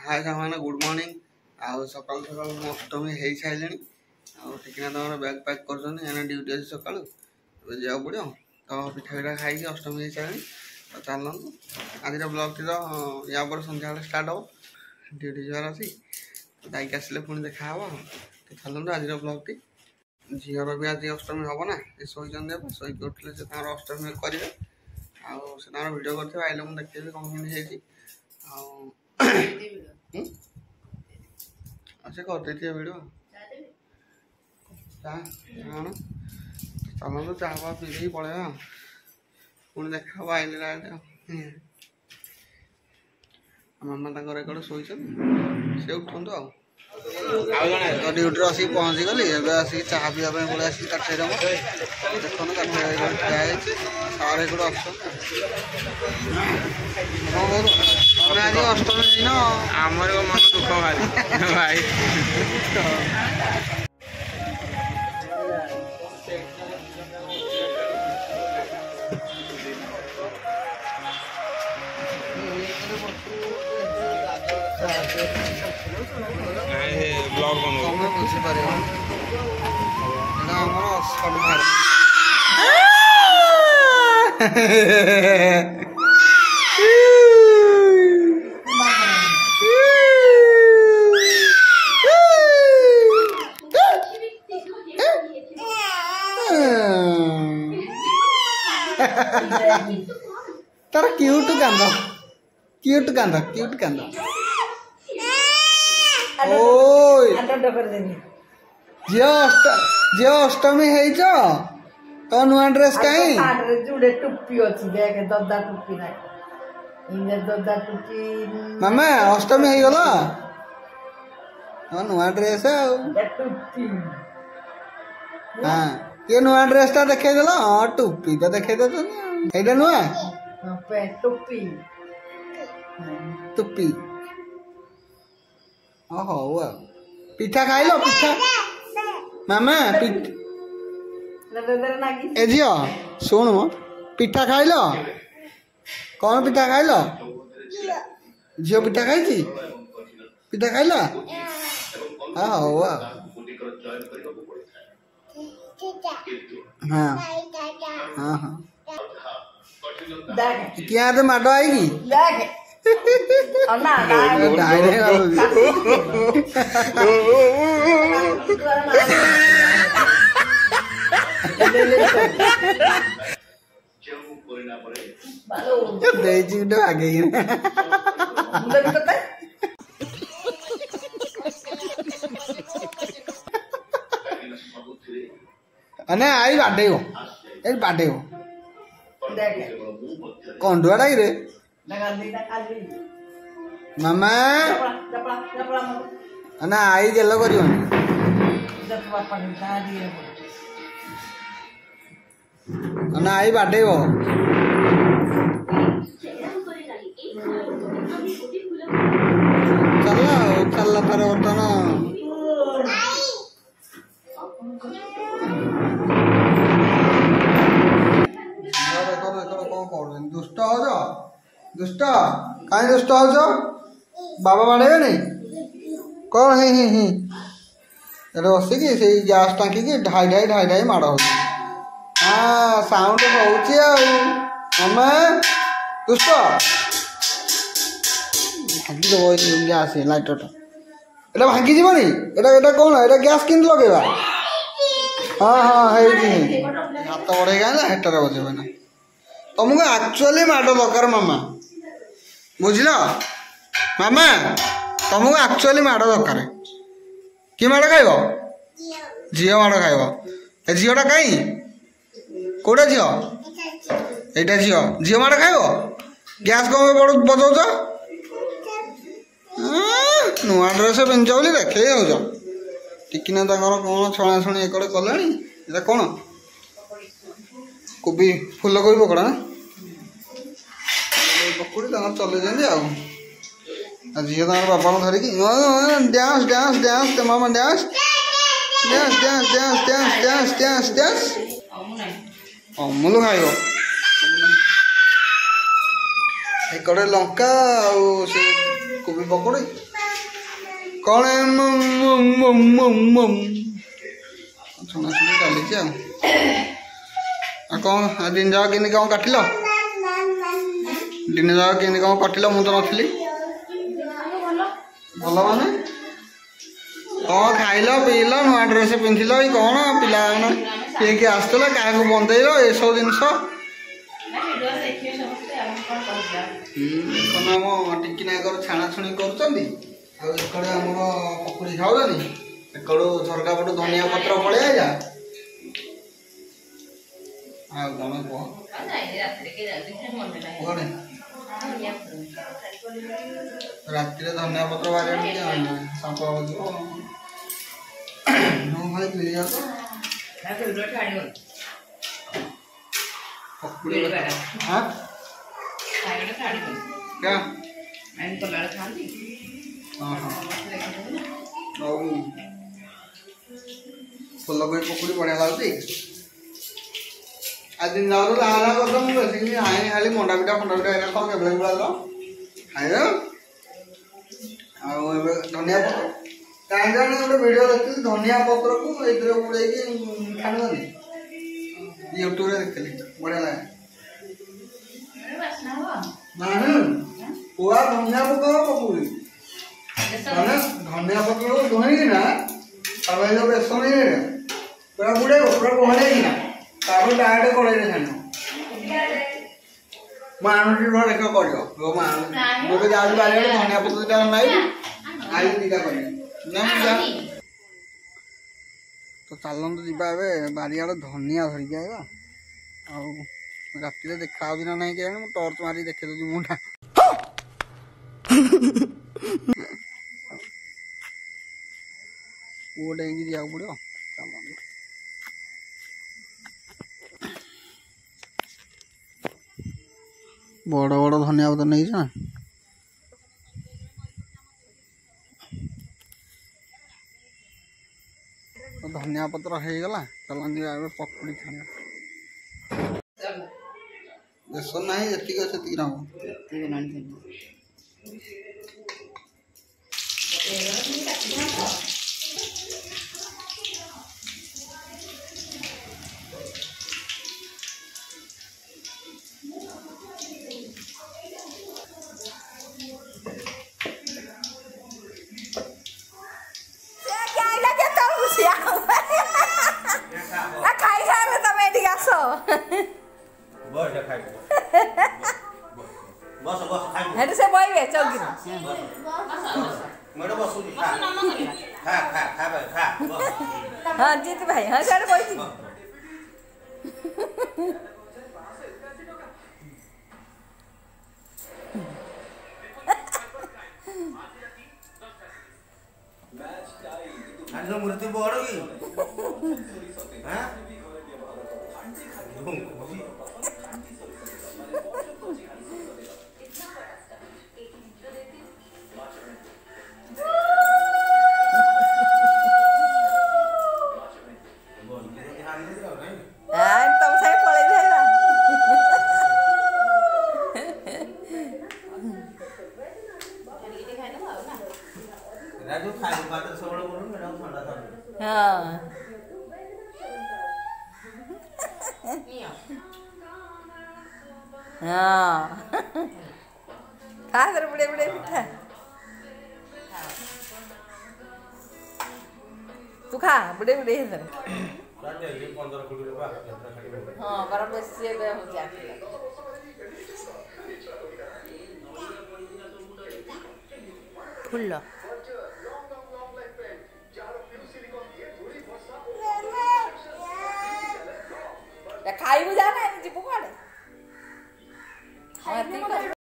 हाय सामान good morning आउ सकाल सकाल अष्टमी हो सारे आना तुम बैग पैक कर ड्यूटी अच्छे सका जा पड़ो तो पिठा पिठा खाई अष्टमी हो सारे तो चलूँ आज ब्लग टी या सन्ध्या स्टार्ट हम ड्यूटी जबार अच्छी जाइए आसिले पुणी देखा तो चलूँ आज ब्लग टी झीर भी आज अष्टमी हम ना शोचे शोक उठे से अष्टमी करेंगे आर भिडियो करते आइले मुझे देखी कौन कौन से कर भिडियो चलो चाह पा पी पलैया पुणी देखा आइले मामा तक शोच से उठु ड्यूटी आसिक पहुँची गली आसिक चाह पीवा पड़े आसिक काठे देखो काठे ठिया सारे गुड ऑप्शन आज अष्टमी दिन आमर मन दुख भारी भाई ब्लॉग बनो बुझीपर तार क्यूट कांद झील अष्टमी है तो नुआ ड्रेस कहीं जुड़े टुप्पी अच्छी देख ददा टुप्पी ना ददा टुप्पी मामा अष्टमी है गला नुआ ड्रेस टुप्पी हाँ ये नुआ ड्रेस टा देखे देला टुप्पी टा देखे दे एटा नुआ टुप्पी टुप्पी हो पिठा खाई लो पिठा मामा ए झील शुण पिठा खाई लो कौन पिठा खाई लो झील पिठा खाई पिठा खाई लो हाँ हो हाँ हाँ हाँ क्या तो माडो आएगी आगे अने आई बाटे हो कौन डुआड़ा रे मामा अना आई जेल कर आई बाटे हो चल तार बर्तन दुष्ट हो दुष्ट कहीं दुष्ट हो बाबा बाड़े नहीं कौन है बसिकी से गैस टाँकी की ढाई ढाई माड़ हो हाँ साउंड होमा दुष्ट भांगी गैस लाइटर एटा भांगी जीवनी एटा कौन एटा गैस किन लगेगा हाँ हाँ है हाथ बढ़े गए हेटर बजेब ना तुमको एक्चुअली माड़ दरकार मामा बुझल मामा तुमको एक्चुअली माड़ दरकार कि माड़ खाइब झील माड़ खाइब झीलटा कहीं कौटा झील एटा झील माड़ खाइब गैस कौन बजाऊच नुआ ड्रेस पिंध बोली देखे हो टिकिना कौन छणा छुणी एक कला कौन कोबी फुल कोबी पकड़ा ना पकड़ी चले जाते झील बापा धरिकी डांस डांस डांस मामा dance dance dance dance dance dance dance dance Amul खाइब एक लंका कोबी पकौड़ी कौन छुना छुणी चली कौन दिन जाक के कौन काटिल दिन जाक के कौन काटिल मुझे तो नी भल माने कौन खाइल पील नुआ ड्रेस पिंधिल कौन पिला किए किए आसला क्या बंदेल ये सब जिनस आम टिकी नागर छाणाछुणी करुँगी आमर पकुड़ी खाऊनी एकड़ू झरका पटू धनिया पत्र पड़े आइला कौन कह राति धनिया पत्र बारे सांप भाई मिल जाता हाँ क्या फुलकोबी पकड़ी बढ़िया लगुच आज दिन जाऊ लाला कर मुझे खाली मंडा पिठा फंडा पिठा एना खाऊ केबले बुला खाए धनिया पत्र कहीं जाने गोटे वीडियो देखी धनिया पत्र को बुड़े खानी यूट्यूब देखी बढ़िया लगे पूरा धनिया पत्र पकड़ी मैंने धनिया पत्र को धोई ना जो बेसन पूरा बुड़े पूरा गहड़े डायरेक्ट कड़े छाण मुझे देख कर मुझे जाऊँ बारे धनिया पत्र दिटा नाई आई दिटा कर तो चलत जा बारियाड़ धनिया धरिक आवा राति देखा ना नहीं क्या टर्च मारी देखे दूसरी मुंडा पुओ डेंगी जाओ पड़ो चल बड़ बड़ धनिया पत्र नहीं ना तो धनिया पत्र हो गला चल पकड़ी छाड़ा बेसन ना जी हेटु से बइबे चौकी हाँ जीत भाई हाँ सारे बइबे मूर्ति बड़ की तुम साहे पड़े हाँ हाँ खा सर बुढ़े बुढ़े पिठा तू खा बुढ़े बुढ़े सर हाँ बड़ा बेसी हो जा फुल्ल खाइबू जाना जीवु कड़े